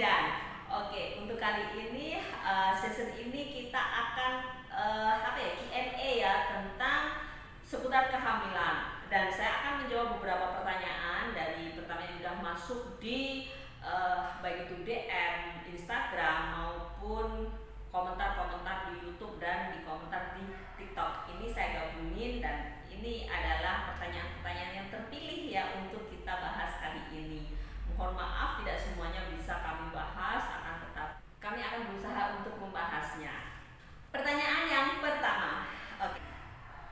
Bidan. Oke, untuk kali ini season ini kita akan Q&A ya tentang seputar kehamilan, dan saya akan menjawab beberapa pertanyaan dari pertanyaan yang sudah masuk di baik itu DM Instagram maupun komentar-komentar di YouTube dan di komentar di TikTok. Ini saya gabungin dan ini adalah pertanyaan-pertanyaan yang terpilih ya untuk kita bahas kali ini. Mohon maaf tidak semuanya bisa kami bahas, akan tetap kami akan berusaha untuk membahasnya. Pertanyaan yang pertama. Oke.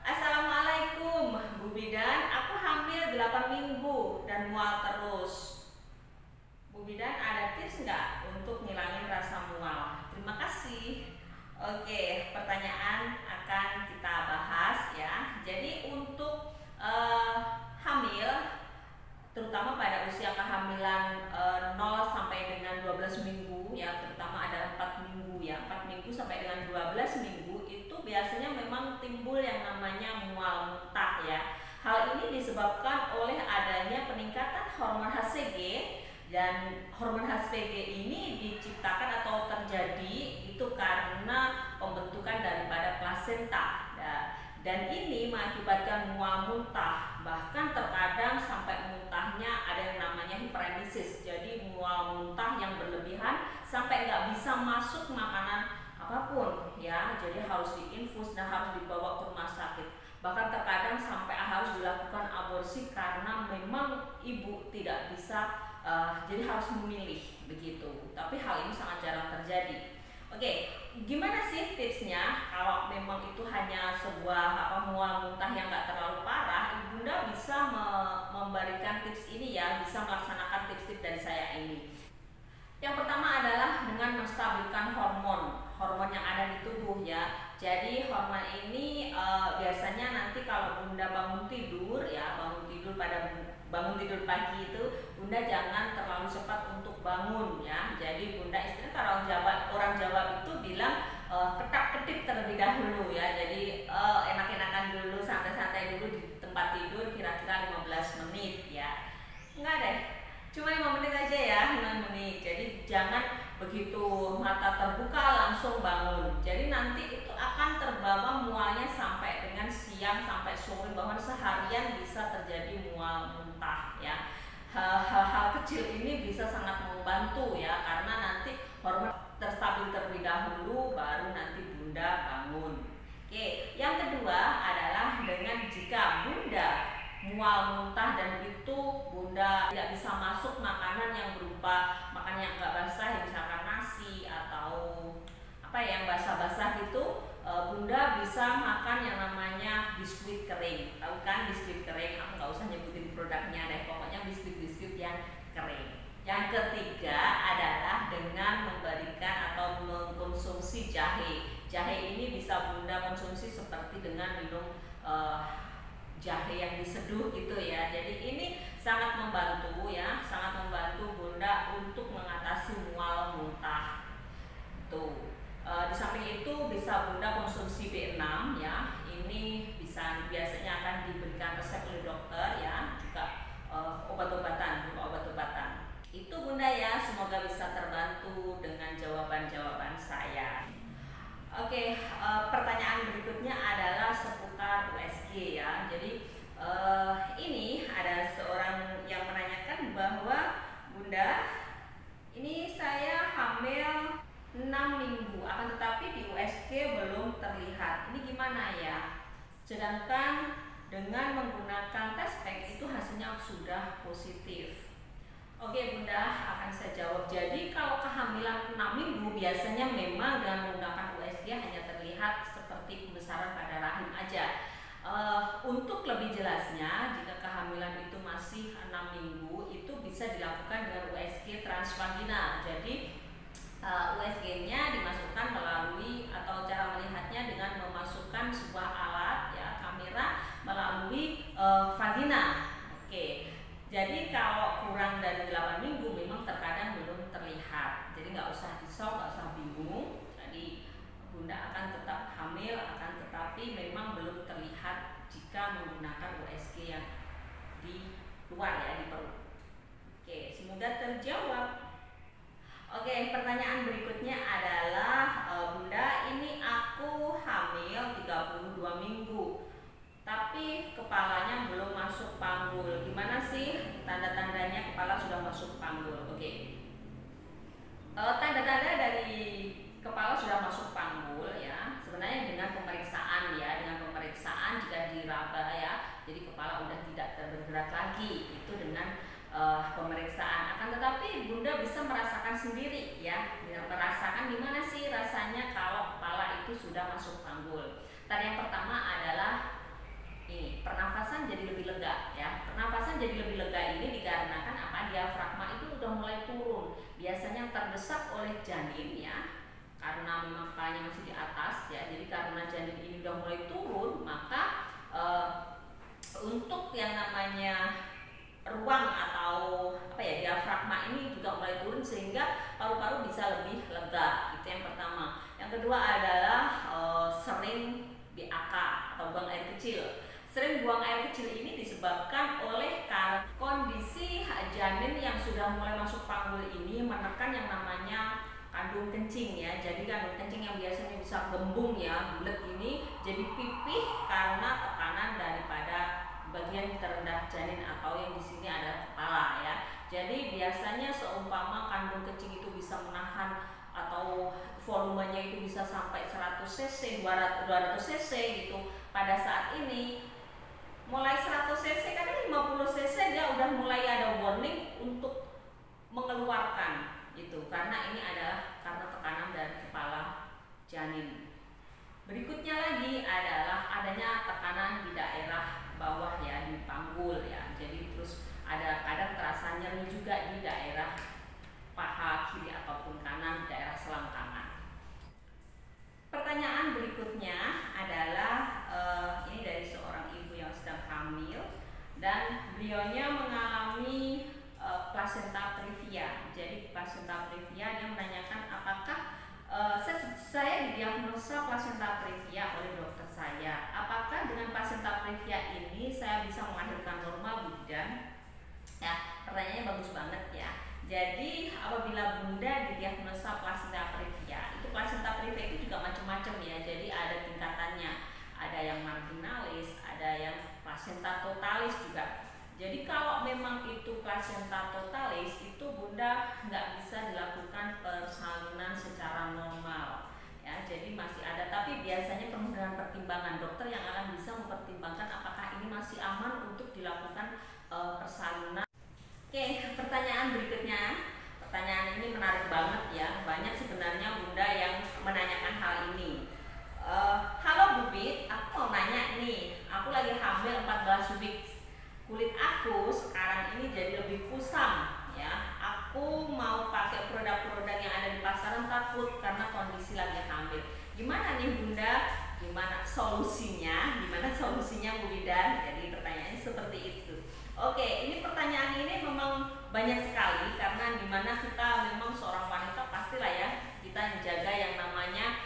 Assalamualaikum Bu Bidan, aku hamil 8 minggu dan mual terus. Bu Bidan, ada tips nggak untuk ngilangin rasa mual? Terima kasih. Oke, pertanyaan akan kita bahas ya. Jadi untuk hamil, terutama pada usia kehamilan 0 sampai dengan 12 minggu ya, terutama ada 4 minggu ya, 4 minggu sampai dengan 12 minggu itu biasanya memang timbul yang namanya mual muntah ya. Hal ini disebabkan oleh adanya peningkatan hormon HCG, dan hormon HCG ini diciptakan atau terjadi itu karena pembentukan daripada plasenta dan ini mengakibatkan mual muntah, bahkan terkadang sampai muntahnya ada yang namanya hiperemesis, jadi mual muntah yang berlebihan sampai nggak bisa masuk makanan apapun ya, jadi harus diinfus dan harus dibawa ke rumah sakit, bahkan terkadang sampai harus dilakukan aborsi karena memang ibu tidak bisa, jadi harus memilih begitu, tapi hal ini sangat jarang terjadi. Oke, gimana sih tipsnya kalau memang itu hanya sebuah mual muntah yang nggak terlalu parah? Ibunda bisa memberikan tips ini ya, bisa melaksanakan tips-tips dari saya ini. Yang pertama adalah dengan menstabilkan hormon yang ada di tubuh ya. Jadi hormon ini biasanya nanti kalau bunda bangun tidur bangun tidur pagi itu bunda jangan terlalu cepat untuk bangun ya. Jadi bunda istilah kalau orang Jawa itu bilang ketap-ketip terlebih dahulu ya. Jadi enak-enakan dulu, santai-santai dulu di tempat tidur kira-kira 15 menit ya. Enggak deh, cuma 5 menit aja ya, 5 menit. Jadi jangan begitu mata terbuka langsung bangun. Jadi nanti itu akan terbawa mualnya sampai dengan siang sampai sore, bahkan seharian bisa terjadi mual muntah ya. Hal-hal kecil ini bisa sangat membantu ya, karena nanti hormon terstabil terlebih dahulu baru nanti bunda bangun. Oke, yang kedua adalah dengan jika bunda mual muntah dan itu bunda tidak bisa masuk makanan yang berupa makanan yang enggak basah, yang misalkan nasi atau yang basah-basah gitu, bunda bisa makan yang namanya biskuit kering. Tahu kan biskuit kering? Aku nggak usah nyebutin produknya deh, pokoknya biskuit-biskuit yang kering. Yang ketiga adalah dengan memberikan atau mengkonsumsi jahe. Jahe ini bisa bunda konsumsi seperti dengan minum jahe yang diseduh gitu ya. Jadi ini sangat membantu ya, sangat membantu bunda untuk mengatasi mual muntah. Tuh. Di samping itu bisa bunda konsumsi B6 ya. Ini biasanya akan diberikan resep oleh dokter ya, juga obat-obatan. Itu bunda ya, semoga bisa terbantu dengan jawaban-jawaban saya. Oke, pertanyaan berikutnya adalah seputar USG ya. Jadi ini ada seorang yang menanyakan bahwa bunda, ini saya hamil 6 minggu, akan tetapi di USG belum terlihat. Ini gimana ya? Sedangkan dengan menggunakan tes pack itu hasilnya sudah positif. Oke bunda, akan saya jawab. Jadi kalau kehamilan 6 minggu biasanya memang dengan menggunakan USG hanya terlihat seperti pembesaran pada rahim aja. Untuk lebih jelasnya, jika kehamilan itu masih 6 minggu, itu bisa dilakukan dengan USG transvaginal. Jadi USG-nya dimasukkan melalui, atau cara melihatnya dengan memasukkan sebuah alat ya, kamera melalui vagina. Oke. Jadi kalau kurang dari 8 minggu memang terkadang belum terlihat. Jadi nggak usah risau, nggak usah bingung. Jadi bunda akan tetap hamil, akan tetapi memang belum terlihat jika menggunakan USG yang di luar ya, di perut. Oke, semoga terjawab. Oke. pertanyaan berikutnya adalah Bunda, ini aku hamil 32 minggu tapi kepalanya belum masuk panggul. Gimana sih tanda-tandanya kepala sudah masuk panggul? Oke. Tanda-tanda dari kepala sudah masuk panggul ya, sebenarnya dengan pemeriksaan ya, dengan pemeriksaan jika diraba ya, jadi kepala udah tidak bergerak lagi, itu dengan pemeriksaan. Akan tetapi Bunda bisa merasakan sendiri ya, merasakan gimana sih rasanya kalau kepala itu sudah masuk panggul. Tadi yang pertama adalah ini, pernafasan jadi lebih lega ya. Pernafasan jadi lebih lega ini dikarenakan apa? Diafragma itu udah mulai turun. Biasanya terdesak oleh janin ya, karena memang kepalanya masih di atas ya. Jadi karena janin ini udah mulai turun, maka untuk yang namanya ruang atau apa ya, diafragma ini juga mulai turun sehingga paru-paru bisa lebih lega. Itu yang pertama. Yang kedua adalah sering BAK atau buang air kecil. Sering buang air kecil ini disebabkan oleh kondisi janin yang sudah mulai masuk panggul ini menekan yang namanya kandung kencing ya. Jadi kandung kencing yang biasanya bisa gembung ya, bulat ini jadi pipih karena tekanan daripada bagian terendah janin atau yang di sini ada kepala ya. Jadi biasanya seumpama kandung kencing itu bisa menahan atau volumenya itu bisa sampai 100 cc, 200 cc gitu. Pada saat ini mulai 100 cc, kadang 50 cc dia udah mulai ada warning untuk mengeluarkan itu, karena ini adalah karena tekanan dari kepala janin. Berikutnya lagi adalah adanya tekanan di daerah bawah ya, di panggul ya. Jadi terus ada kadang terasa nyeri juga di daerah paha kiri ataupun kanan, daerah selangkangan. Pertanyaan berikutnya adalah ini dari seorang ibu yang sedang hamil dan beliaunya mengalami placenta previa. Jadi placenta previa, dia menanyakan apakah saya didiagnosa placenta previa oleh dokter saya. Apakah dengan placenta previa ini saya bisa melahirkan normal, Bu Bidan? Ya, pertanyaannya bagus banget ya. Jadi apabila Bunda didiagnosa placenta previa, itu placenta previa itu juga macam-macam ya. Jadi ada tingkatannya, ada yang marginalis, ada yang placenta totalis juga. Jadi kalau memang itu placenta totalis, itu Bunda nggak bisa dilakukan persalinan secara normal ya. Jadi masih ada, tapi biasanya penuh dengan pertimbangan. Dokter yang akan bisa mempertimbangkan apakah ini masih aman untuk dilakukan persalinan. Oke, pertanyaan berikutnya. Pertanyaan ini menarik banget ya. Banyak sebenarnya Bunda yang menanyakan hal ini. Halo Bu Bit, aku mau nanya nih. Aku lagi hamil 14 weeks. Kulit aku sekarang ini jadi lebih kusam ya. Aku mau pakai produk-produk yang ada di pasaran, takut karena kondisi lagi hamil. Gimana nih Bunda? Gimana solusinya? Gimana solusinya Bu Bidan? Jadi pertanyaannya seperti itu. Oke, ini pertanyaan ini memang banyak sekali karena dimana kita memang seorang wanita pastilah ya, kita menjaga yang namanya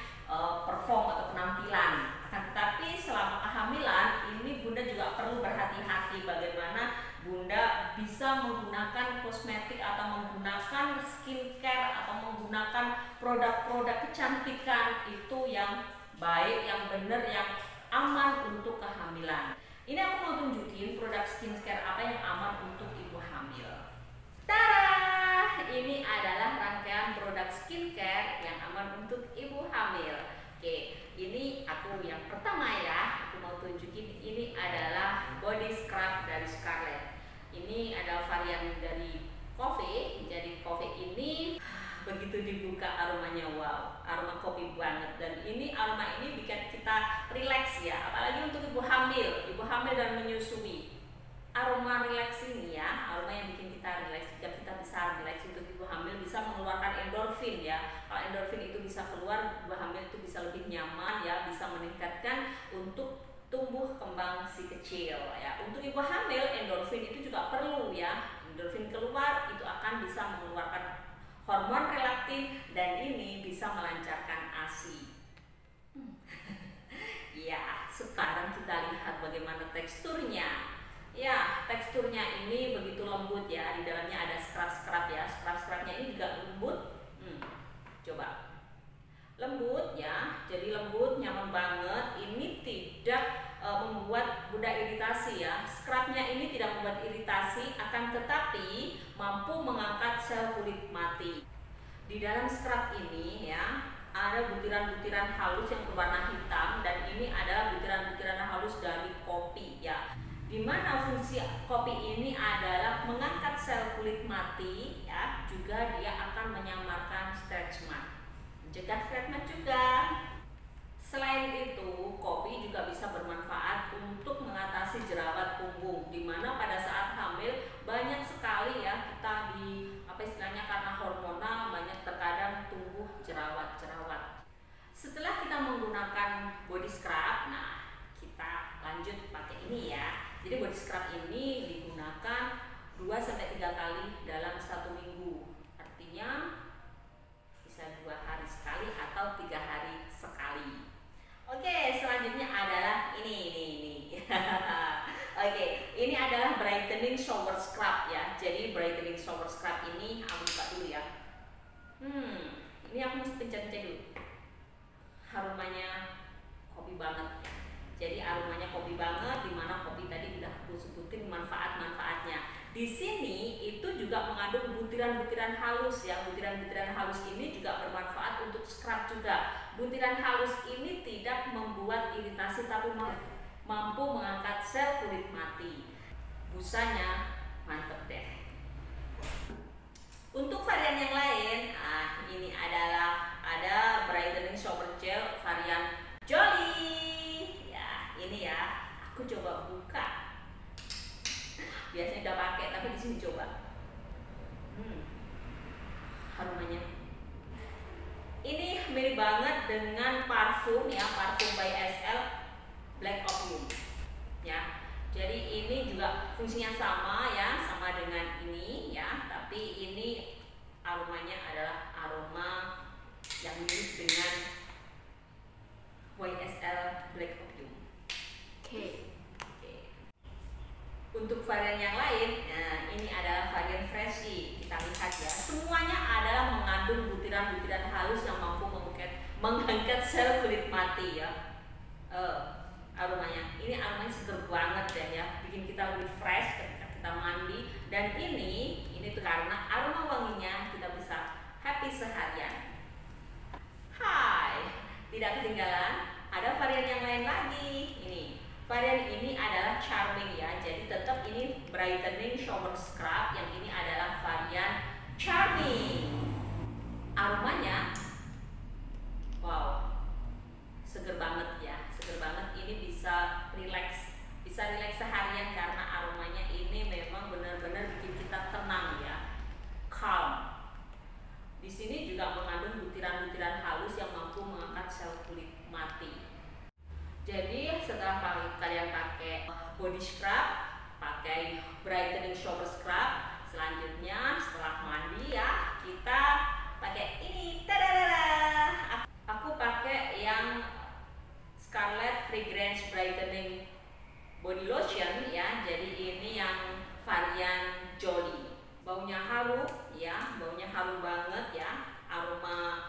perform atau penampilan. Akan tetapi selama kehamilan ini Bunda juga perlu berhati-hati bagaimana Bunda bisa menggunakan kosmetik atau menggunakan skincare atau menggunakan produk-produk kecantikan itu yang baik, yang benar, yang aman untuk kehamilan. Ini aku mau tunjukin produk skincare apa yang aman untuk ibu hamil. Tada! Ini adalah rangkaian produk skincare yang aman untuk ibu hamil. Oke, ini aku yang pertama ya. Aku mau tunjukin, ini adalah body scrub dari Scarlett. Ini adalah varian dari coffee. Jadi coffee ini begitu dibuka aromanya wow, aroma kopi banget, dan ini aroma ini bikin kita relax ya, apalagi untuk ibu hamil dan menyusui. Aroma relax ini ya, aroma yang bikin kita relax, jika kita bisa relax untuk ibu hamil bisa mengeluarkan endorfin ya. Kalau endorfin itu bisa keluar, ibu hamil itu bisa lebih nyaman ya, bisa meningkatkan untuk tumbuh kembang si kecil ya. Untuk ibu hamil endorfin itu juga perlu ya, endorfin keluar itu akan bisa mengeluarkan hormon relaktin dan ini bisa melancarkan ASI. Ya, sekarang kita lihat bagaimana teksturnya. Ya, teksturnya ini begitu lembut ya. Di dalamnya ada scrub-scrub ya. Scrub-scrubnya ini juga lembut. lembut ya, jadi lembut, nyaman banget. Ini tidak membuat Bunda iritasi ya. Scrubnya ini tidak membuat iritasi, akan tetapi mampu mengangkat sel kulit mati. Di dalam scrub ini ya ada butiran-butiran halus yang berwarna hitam, dan ini adalah butiran-butiran halus dari kopi ya. Dimana fungsi kopi ini adalah mengangkat sel kulit mati ya, juga dia akan menyamarkan stretch mark, mencegah stretch mark juga. Selain itu, kopi juga bisa bermanfaat untuk mengatasi jerawat punggung, dimana pada saat hamil banyak sekali ya kita istilahnya karena hormonal banyak terkadang tumbuh jerawat-jerawat. Setelah kita menggunakan body scrub, nah kita lanjut pakai ini ya. Jadi body scrub ini digunakan 2-3 kali dalam 1 minggu. Artinya bisa 2 hari sekali atau 3 hari sekali. Oke, selanjutnya adalah ini. Oke, ini adalah brightening shower scrub ya. Jadi brightening shower scrub ini aku buka dulu ya. Ini aku mesti pencet-pencet dulu. Aromanya kopi banget ya. Jadi aromanya kopi banget, dimana kopi tadi udah aku sebutin manfaat-manfaatnya. Di sini itu juga mengandung butiran-butiran halus ya. Butiran-butiran halus ini juga bermanfaat untuk scrub juga. Butiran halus ini tidak membuat iritasi tapi mampu mengangkat sel kulit mati. Busanya mantep deh. Untuk varian yang lain, ini ada brightening shower gel varian Jolly. Ya, ini ya. Aku coba buka. Biasanya udah pakai, tapi di sini coba. Aromanya. Ini mirip banget dengan parfum ya, parfum by SL Black Opium. Ya. Jadi ini juga fungsinya sama ya, sama dengan ini ya, tapi ini aromanya adalah aroma yang mirip dengan YSL Black Opium. Oke. Untuk varian yang lain, nah ini adalah varian Freshy. Kita lihat ya, semuanya adalah mengandung butiran-butiran halus yang mampu mengangkat sel kulit mati ya. Aromanya, ini aromanya seger banget deh ya, bikin kita lebih fresh ketika kita mandi. Dan ini tuh karena aroma wanginya kita bisa happy seharian. Hai, tidak ketinggalan, ada varian yang lain lagi. Ini varian ini adalah Charming ya, jadi tetap ini brightening shower scrub, yang ini adalah varian Charming. Aromanya wow, seger banget ya, seger banget. Ini bisa relax seharian karena aromanya ini memang benar-benar bikin kita tenang ya, calm. Di sini juga mengandung butiran-butiran halus yang mampu mengangkat sel kulit mati. Jadi setelah kalian pakai body scrub, pakai brightening shower scrub, selanjutnya setelah mandi ya kita pakai ini. Tadadada! Aku pakai yang Scarlett Fragrance Brightening Body Lotion ya. Jadi ini yang varian Jolly. Baunya harum ya, baunya harum banget ya. Aroma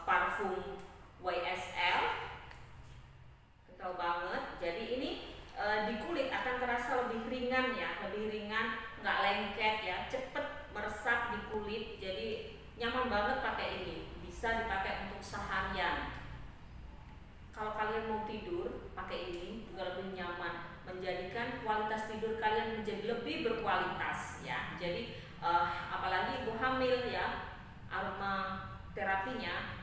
parfum YSL. Kental banget. Jadi ini di kulit akan terasa lebih ringan ya, lebih ringan, nggak lengket ya, cepet meresap di kulit. Jadi nyaman banget pakai ini. Bisa dipakai untuk seharian. Kalau kalian mau tidur, pakai ini juga lebih nyaman, menjadikan kualitas tidur kalian menjadi lebih berkualitas ya. Jadi apalagi ibu hamil ya, aroma terapinya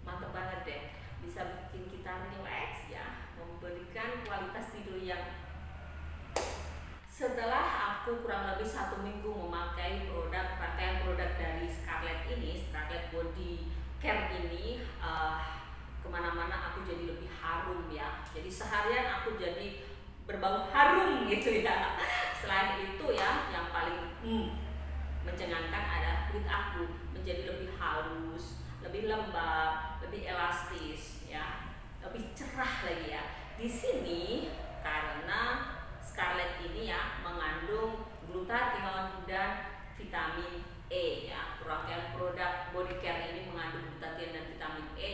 mantep banget deh, bisa bikin kita relax ya, memberikan kualitas tidur yang. Setelah aku kurang lebih 1 minggu memakai pakaian produk dari Scarlett ini, Scarlett Body Care ini, kemana-mana aku jadi lebih harum ya. Jadi seharian aku jadi berbau harum gitu ya. Selain itu ya, yang paling mencengangkan adalah kulit aku menjadi lebih halus, lebih lembab, lebih elastis ya, lebih cerah lagi ya. Di sini karena Scarlett ini ya mengandung glutathione dan vitamin E ya. Rangkaian produk body care ini mengandung glutathione dan vitamin E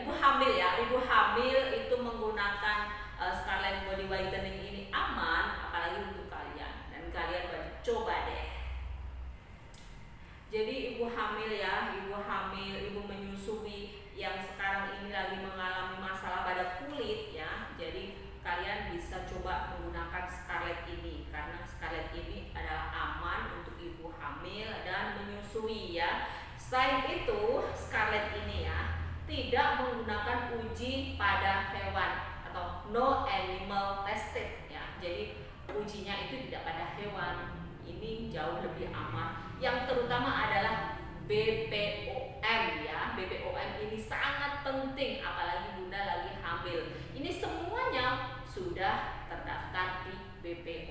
ibu hamil ya, ibu hamil itu menggunakan Scarlett Body Whitening ini aman, apalagi untuk kalian, dan kalian wajib coba deh. Jadi ibu hamil ya, ibu hamil, ibu menyusui yang sekarang ini lagi mengalami masalah pada kulit ya, jadi kalian bisa coba menggunakan Scarlett ini, karena Scarlett ini adalah aman untuk ibu hamil dan menyusui ya. Selain itu, Scarlett ini ya tidak menggunakan uji pada hewan atau no animal tested ya. Jadi ujinya itu tidak pada hewan. Ini jauh lebih aman. Yang terutama adalah BPOM ya. BPOM ini sangat penting apalagi bunda lagi hamil. Ini semuanya sudah terdaftar di BPOM.